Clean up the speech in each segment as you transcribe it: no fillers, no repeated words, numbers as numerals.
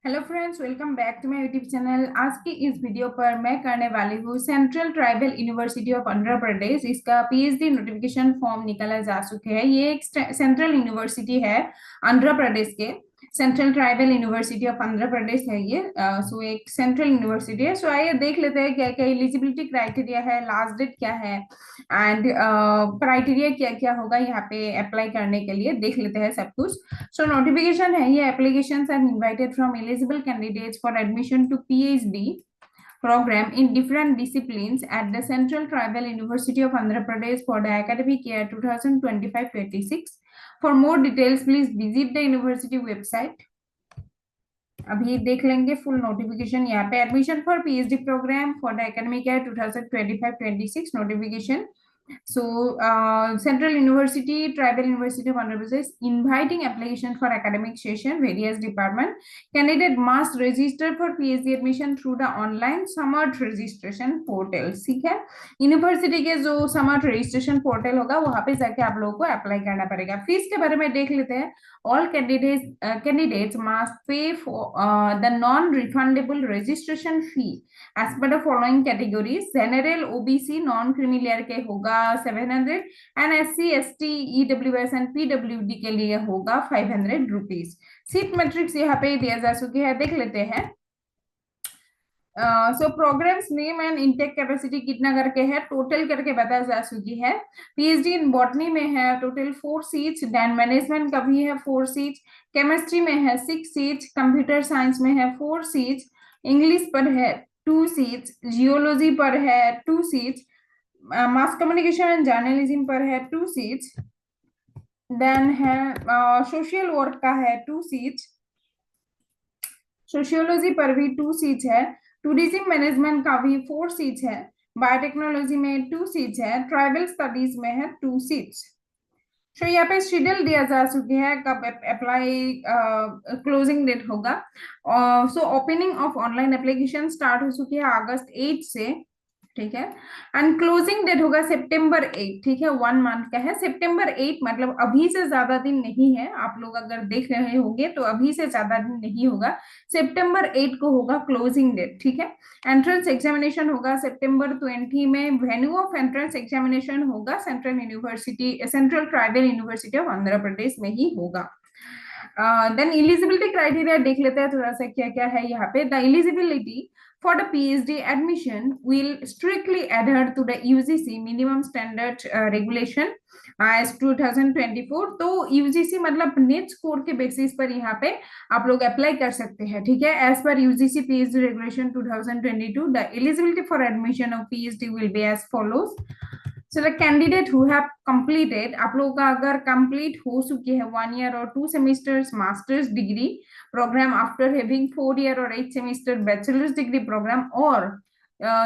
Hello friends, welcome back to my YouTube channel. आज की इस वीडियो पर मैं करने वाली हूँ central tribal university of Andhra Pradesh. इसका पीएचडी नोटिफिकेशन फॉर्म निकाला जा चुके हैं। ये एक सेंट्रल यूनिवर्सिटी है आंध्र प्रदेश के। Central tribal university of Andhra Pradesh है ये। सो एक सेंट्रल यूनिवर्सिटी है। सो आइए देख लेते हैं क्या क्या एलिजिबिलिटी क्राइटेरिया है, लास्ट डेट क्या है एंड क्राइटेरिया क्या क्या होगा यहाँ पे अप्लाई करने के लिए। देख लेते हैं सब कुछ। So notification है ये, applications are invited from eligible candidates for admission to PhD program in different disciplines at the Central Tribal University of Andhra Pradesh for the academic year 2025-26. For more details, please visit the university website. अभी देख लेंगे full notification यहाँ पे। Admission for PhD program for the academic year 2025-26 notification. So, Central University, Tribal University of Andhra Pradesh, inviting application for academic session, various department. Candidate must register for PhD admission through the online Samarth registration portal. ठीक है, university के जो समर्थ registration portal होगा वहां पे जाके आप लोगों को अप्लाई करना पड़ेगा। फीस के बारे में देख लेते हैं। All candidates must pay for the non-refundable registration fee as per the following categories: general, OBC, non-creamy layer के होगा 700 and SC, ST, EWS and PWD के लिए होगा 500 रुपीज। सीट मैट्रिक्स यहाँ पे दिया जा चुकी है, देख लेते हैं। So programmes name and intake capacity कितना करके है टोटल करके बता जा चुकी है। पीएचडी इन बॉटनी में है टोटल 4 सीट्स, देन मैनेजमेंट का भी है 4 सीट्स, केमिस्ट्री में है 6 सीट्स, कंप्यूटर साइंस में है 4 सीट्स, इंग्लिश पर है 2 सीट्स, जियोलॉजी पर है 2 seats, mass communication and journalism पर है 2 सीट्स, देन है सोशल वर्क का है 2 सीट्स, सोशियोलॉजी पर भी 2 सीट्स है, टूरिज्म मैनेजमेंट का भी 4 सीट्स है, बायोटेक्नोलॉजी में 2 सीट्स है, ट्राइबल स्टडीज में है 2 सीट्स। तो यहाँ पे शेड्यूल दिया जा चुकी है कब अप्लाई क्लोजिंग डेट होगा। So opening of online application start हो चुकी है अगस्त 8 से, ठीक है, एंड क्लोजिंग डेट होगा सितंबर 8, ठीक है, 1 मंथ का है। सितंबर 8 मतलब अभी से ज्यादा दिन नहीं है। आप लोग अगर देख रहे होंगे तो अभी से ज्यादा दिन नहीं होगा, सितंबर 8 को होगा क्लोजिंग डेट, ठीक है। एंट्रेंस एग्जामिनेशन होगा सितंबर 20 में। वेन्यू ऑफ एंट्रेंस एग्जामिनेशन होगा central tribal university of Andhra Pradesh में ही होगा। देन एलिजिबिलिटी क्राइटेरिया देख लेते हैं थोड़ा सा क्या क्या है यहाँ पे। The eligibility for the PhD admission will strictly adhere to the UGC minimum standard regulation as 2024। तो UGC मतलब नेट स्कोर के बेसिस पर यहाँ पे आप लोग अप्लाई कर सकते हैं, ठीक है। As per UGC PhD regulation 2022 the eligibility for admission of PhD will be as follows। So the candidate who have completed, आप लोगों का अगर कंप्लीट हो चुकी है 1 year और 2 semesters masters degree program after having 4 year और 8 semester बैचलर्स डिग्री प्रोग्राम, और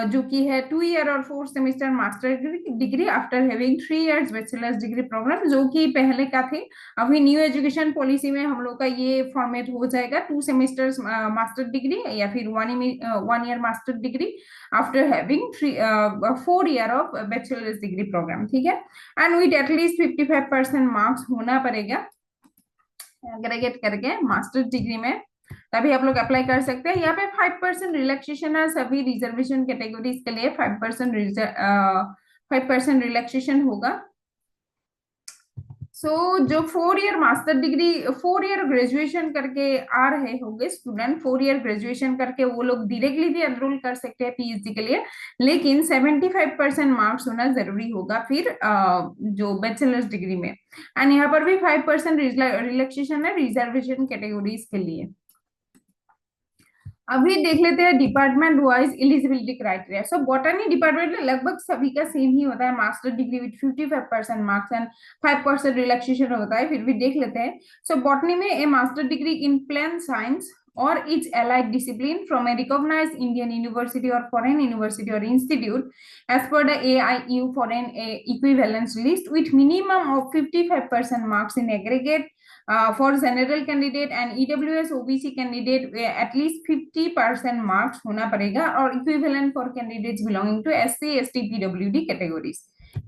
जो कि है 2 year और 4 semester master degree after having 3 years bachelors degree program, जो कि पहले का थे। अभी न्यू एजुकेशन पॉलिसी में हम लोग का ये फॉर्मेट हो जाएगा 2 semesters मास्टर डिग्री या फिर 1 year master degree after having 4 year of bachelors degree program, ठीक है। एंड विद एटलीस्ट 55% मार्क्स होना पड़ेगा एग्रीगेट करके मास्टर्स डिग्री में, तभी आप लोग अप्लाई कर सकते हैं। यहाँ पे 5% रिलैक्सेशन है सभी रिजर्वेशन कैटेगरीज के लिए। 5% रिलैक्सेशन होगा। जो 4 year master degree 4 year graduation करके आ रहे होंगे स्टूडेंट, 4 year ग्रेजुएशन करके वो लोग डायरेक्टली भी एनरोल कर सकते हैं पीएचडी के लिए, लेकिन 75% मार्क्स होना जरूरी होगा फिर जो बैचलर्स डिग्री में। एंड यहाँ पर भी 5% रिलैक्सेशन है रिजर्वेशन कैटेगरीज के लिए। अभी देख लेते हैं डिपार्टमेंट वाइज एलिजिबिलिटी क्राइटेरिया। सो बॉटनी डिपार्टमेंट में लगभग सभी का सेम ही होता है, master degree with 55% marks and 5% relaxation होता है। फिर भी देख लेते हैं। सो बॉटनी में a master degree in plant science or its allied discipline from a recognized Indian university or foreign university or institute as per the AIU foreign equivalence list with minimum of 55% marks in aggregate। For general candidate and EWS OBC candidate at least 50% marks होना पड़ेगा, और equivalent for candidates belonging to SC ST PWD categories।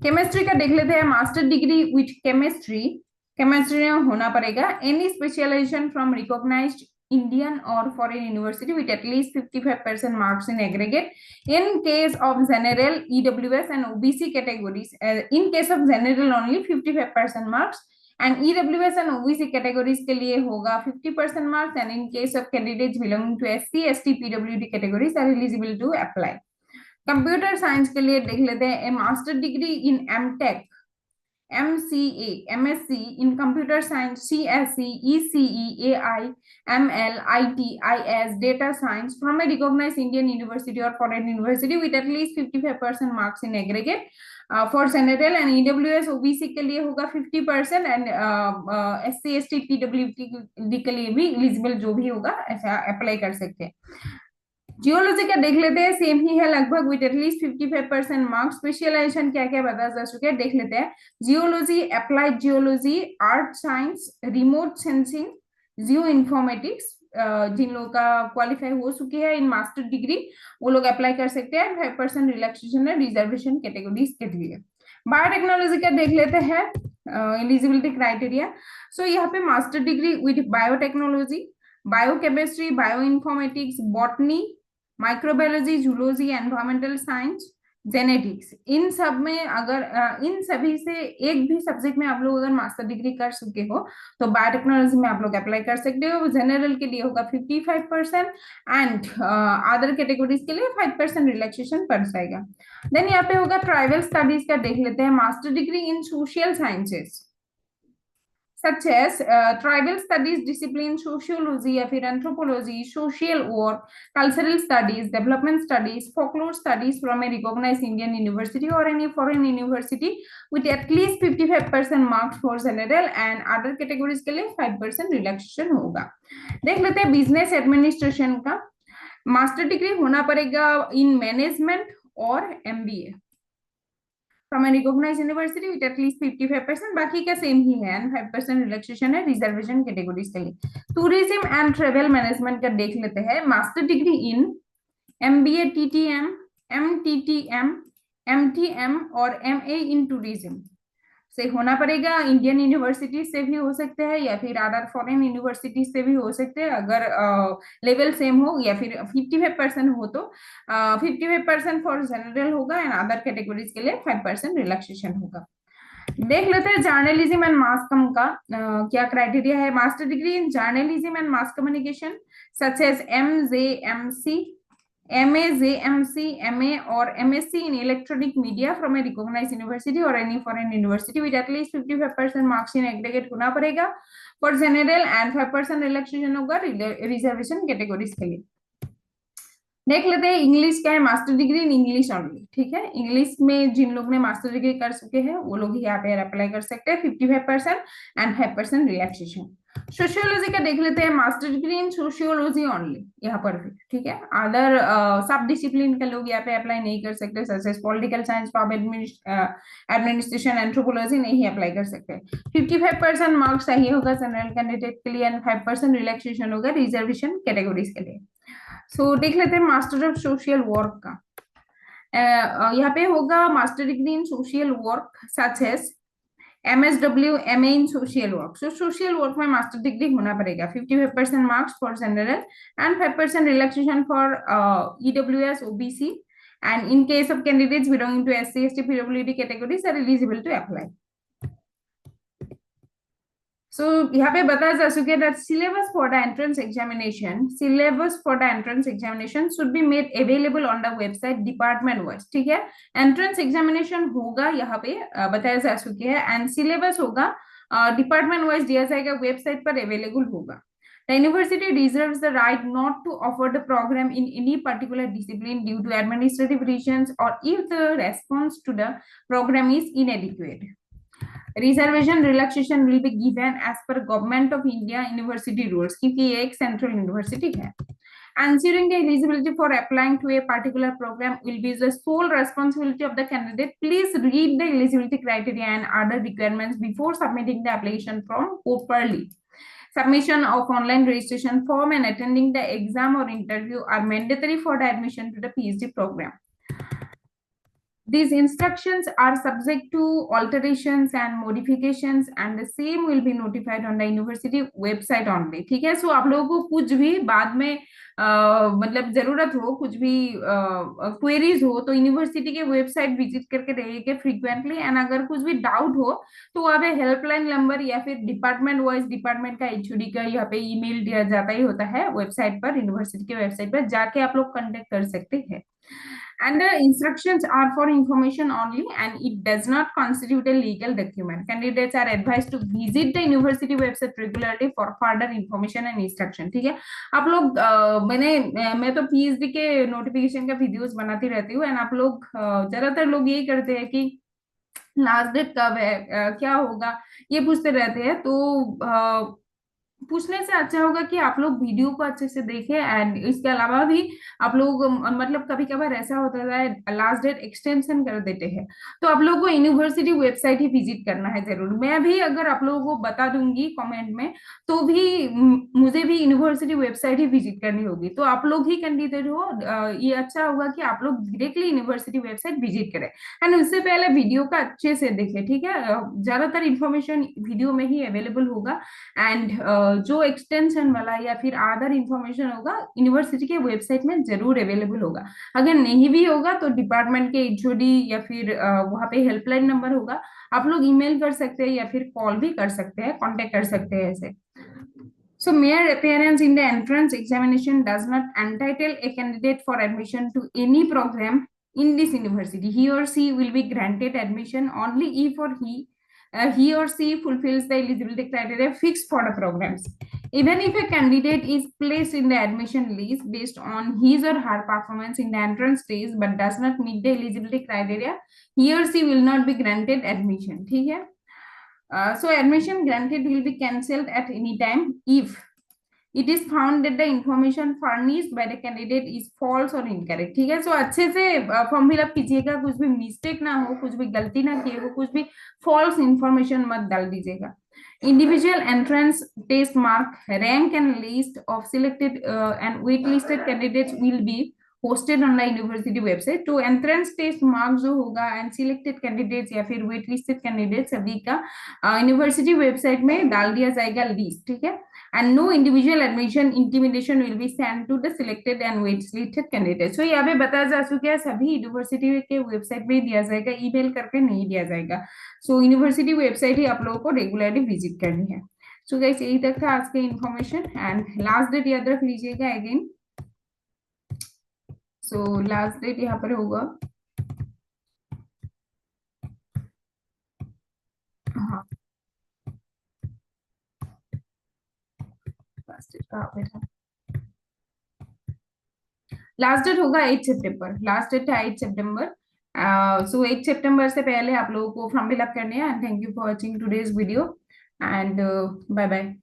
Chemistry का देख लेते हैं। Master degree with chemistry में होना पड़ेगा। Any specialisation from recognised Indian or foreign university with at least 55% marks in aggregate. In case of general, EWS and OBC categories, in case of general only 55% marks, and EWS and OBC categories के लिए होगा 50% marks, and in case of candidates belonging to SC, ST, PWD categories are eligible to apply. Computer science के लिए देख लेते हैं, master degree in MTech, MCA, MSc in computer science, CSE, ECE, AI, ML, IT, IS, data science from a recognized Indian university or foreign university with at least 55% marks in aggregate. For general and EWS OBC के लिए होगा 50% and SC, ST, PWD के लिए भी eligible जो भी होगा ऐसा अप्लाई कर सकते हैं. जियोलॉजी का देख लेते हैं, सेम ही है लगभग विद एटलीस्ट 55% मार्क्स. स्पेशलाइजेशन क्या क्या बता जा चुके हैं देख लेते हैं. Geology, applied geology, art science, remote sensing, geo informatics, जिन लोगों का क्वालिफाई हो चुकी है इन मास्टर डिग्री वो लोग अप्लाई कर सकते हैं. 5% रिलैक्सेशन है रिजर्वेशन कैटेगरीज के लिए. बायोटेक्नोलॉजी का देख लेते हैं एलिजिबिलिटी क्राइटेरिया. सो यहाँ पे master degree with biotechnology, biochemistry, bioinformatics, botany, microbiology, zoology, environmental science, genetics, इन सब में अगर इन सभी से एक भी सब्जेक्ट में आप लोग अगर मास्टर डिग्री कर चुके हो तो बायोटेक्नोलॉजी में आप लोग अप्लाई कर सकते हो. जनरल के लिए होगा 55% एंड अदर कैटेगरीज के लिए 5% रिलैक्सेशन पड़ जाएगा. देन यहाँ पे होगा ट्राइबल स्टडीज का देख लेते हैं. Master degree in social sciences such as tribal studies discipline, sociology या फिर anthropology, social work, cultural studies, development studies, folklore studies from a recognized Indian university or any foreign university with at least 55% marks for general and other categories के लिए 5% relaxation होगा. देख लेते हैं business administration का. Master degree होना पड़ेगा in management और MBA from a recognized university with at least 55%. बाकी का सेम ही है एंड 5% रिलैक्सेशन है रिजर्वेशन कैटेगरीज के लिए. टूरिज्म एंड ट्रेवल मैनेजमेंट का देख लेते हैं. मास्टर डिग्री इन MBA, TTM, MTTM, MTM और MA इन टूरिज्म से होना पड़ेगा. इंडियन यूनिवर्सिटी से भी हो सकते हैं या फिर अदर फॉरेन यूनिवर्सिटी से भी हो सकते हैं अगर लेवल सेम हो या फिर 55% हो तो 55% फॉर जनरल होगा एंड अदर कैटेगरीज के लिए 5% रिलैक्सेशन होगा. देख लेते हैं जर्नलिज्म एंड मास कम का क्या क्राइटेरिया है. Master degree in journalism and mass communication such as MJMC, MA, JMC, MA or MSc in electronic media from a recognized university or any foreign university with at least 55% marks in aggregate होना पड़ेगा. For general and 5% relaxation होगा reservation categories के लिए. देख लेते हैं English क्या है. Master degree in English only. ठीक है, इंग्लिश में जिन लोग ने मास्टर डिग्री कर चुके हैं वो लोग यहाँ पे अप्लाई कर सकते हैं. 55% एंड 5% रिलैक्सेशन. सोशियोलॉजी का देख लेते हैं. मास्टर डिग्री इन सोशियोलॉजी ओनली यहाँ पर भी. ठीक है, अदर सब डिसिप्लिन के लोग यहाँ पे अप्लाई नहीं कर सकते. Such as political science, administration, anthropology नहीं अप्लाई कर सकते. 55% मार्क्स चाहिए होगा जनरल कैंडिडेट के लिए एंड 5% रिलैक्सेशन होगा रिजर्वेशन कैटेगरीज के लिए. सो देख लेते हैं मास्टर ऑफ सोशल वर्क का. यहाँ पे होगा master degree in social work such as MSW, MA in social work. So social work में मास्टर डिग्री होना पड़ेगा. 55% marks for general and 5% relaxation for EWS, OBC and in case of candidates belonging to SC, ST, PWD categories are eligible to apply. So यहाँ पे बता जा चुके हैं that syllabus for the entrance examination should be made available on the website department wise. ठीक है, entrance examination होगा यहाँ पे बताया जा चुके हैं and syllabus होगा department wise दिया जाएगा, website पर available होगा. The university reserves the right not to offer the program in any particular discipline due to administrative reasons or if the response to the program is inadequate. Reservation relaxation will be given as per Government of India university rules क्योंकि ये एक central university है. Ensuring the eligibility for applying to a particular program will be the sole responsibility of the candidate. Please read the eligibility criteria and other requirements before submitting the application form properly. Submission of online registration form and attending the exam or interview are mandatory for the admission to the PhD program. These instructions are subject to alterations and modifications and the same will be notified on the university website only. ठीक है, सो आप लोगों को कुछ भी बाद में मतलब जरूरत हो, कुछ भी क्वेरीज हो तो यूनिवर्सिटी के वेबसाइट विजिट करके रहिए फ्रीक्वेंटली, एंड अगर कुछ भी डाउट हो तो वहाँ पे हेल्पलाइन नंबर या फिर डिपार्टमेंट वाइज डिपार्टमेंट का एचओडी का यहाँ पे ईमेल दिया जाता ही होता है वेबसाइट पर, यूनिवर्सिटी के वेबसाइट पर जाके आप लोग कांटेक्ट कर सकते हैं. And the instructions are for information only and it does not constitute a legal document. Candidates are advised to visit the university website regularly for further information and instruction. ठीक है, आप लोग मैं तो पीएचडी के नोटिफिकेशन का videos बनाती रहती हूँ, एंड आप लोग ज्यादातर लोग यही करते हैं कि लास्ट डेट कब है, क्या होगा, ये पूछते रहते हैं. तो पूछने से अच्छा होगा कि आप लोग वीडियो को अच्छे से देखें, एंड इसके अलावा भी आप लोग मतलब कभी कभार ऐसा होता है लास्ट डेट एक्सटेंशन कर देते हैं, तो आप लोगों को यूनिवर्सिटी वेबसाइट ही विजिट करना है जरूर. मैं भी अगर आप लोगों को बता दूंगी कमेंट में, तो भी मुझे भी यूनिवर्सिटी वेबसाइट ही विजिट करनी होगी. तो आप लोग ही कैंडिडेट हो, ये अच्छा होगा कि आप लोग डायरेक्टली यूनिवर्सिटी वेबसाइट विजिट करें, एंड उससे पहले वीडियो का अच्छे से देखें. ठीक है, ज्यादातर इंफॉर्मेशन वीडियो में ही अवेलेबल होगा, एंड जो एक्सटेंशन वाला या फिर अदर इंफॉर्मेशन होगा यूनिवर्सिटी के वेबसाइट में जरूर अवेलेबल होगा. अगर नहीं भी होगा तो डिपार्टमेंट के एचओडी या फिर वहां पे हेल्पलाइन नंबर होगा, आप लोग ईमेल कर सकते हैं या फिर कॉल भी कर सकते हैं, कांटेक्ट कर सकते हैं ऐसे. So mere appearance in the entrance examination does not entitle a candidate for admission to any program in this university. He or she will be granted admission only if he or she fulfills the eligibility criteria fixed for the programs. Even if a candidate is placed in the admission list based on his or her performance in the entrance stage but does not meet the eligibility criteria, he or she will not be granted admission. ठीक है, so admission granted will be cancelled at any time if it is found that the information furnished by the candidate is false or incorrect. ठीक है, सो अच्छे से form fill up कीजिएगा, कुछ भी mistake ना हो, कुछ भी गलती ना किए हो, कुछ भी फॉल्स इंफॉर्मेशन मत डाल दीजिएगा. Individual entrance test mark, rank and list of selected and waitlisted candidates will be hosted on the university website. तो एंट्रेंस टेस्ट मार्क जो होगा एंड सिलेक्टेड कैंडिडेट्स या फिर वेट लिस्टेड कैंडिडेट्स सभी का यूनिवर्सिटी वेबसाइट में डाल दिया जाएगा लिस्ट. ठीक है, and no individual admission intimidation will be sent to the selected and waitlisted candidates. So यहाँ पे बताया जा चुका है, सभी यूनिवर्सिटी के वेबसाइट पे दिया जाएगा, ईमेल करके नहीं दिया जाएगा. सो यूनिवर्सिटी वेबसाइट ही आप लोगों को रेगुलरली विजिट करनी है. सो गाइस यही तक था आज के इन्फॉर्मेशन, एंड लास्ट डेट याद रख लीजिएगा अगेन. सो लास्ट डेट यहाँ पर होगा, हाँ लास्ट डेट कहाँ पे था, लास्ट डेट होगा 8 सितंबर. लास्ट डेट है 8 सितंबर. सो 8 सितंबर से पहले आप लोगों को फॉर्म फिलअप करने हैं. And thank you for watching today's video, and bye bye.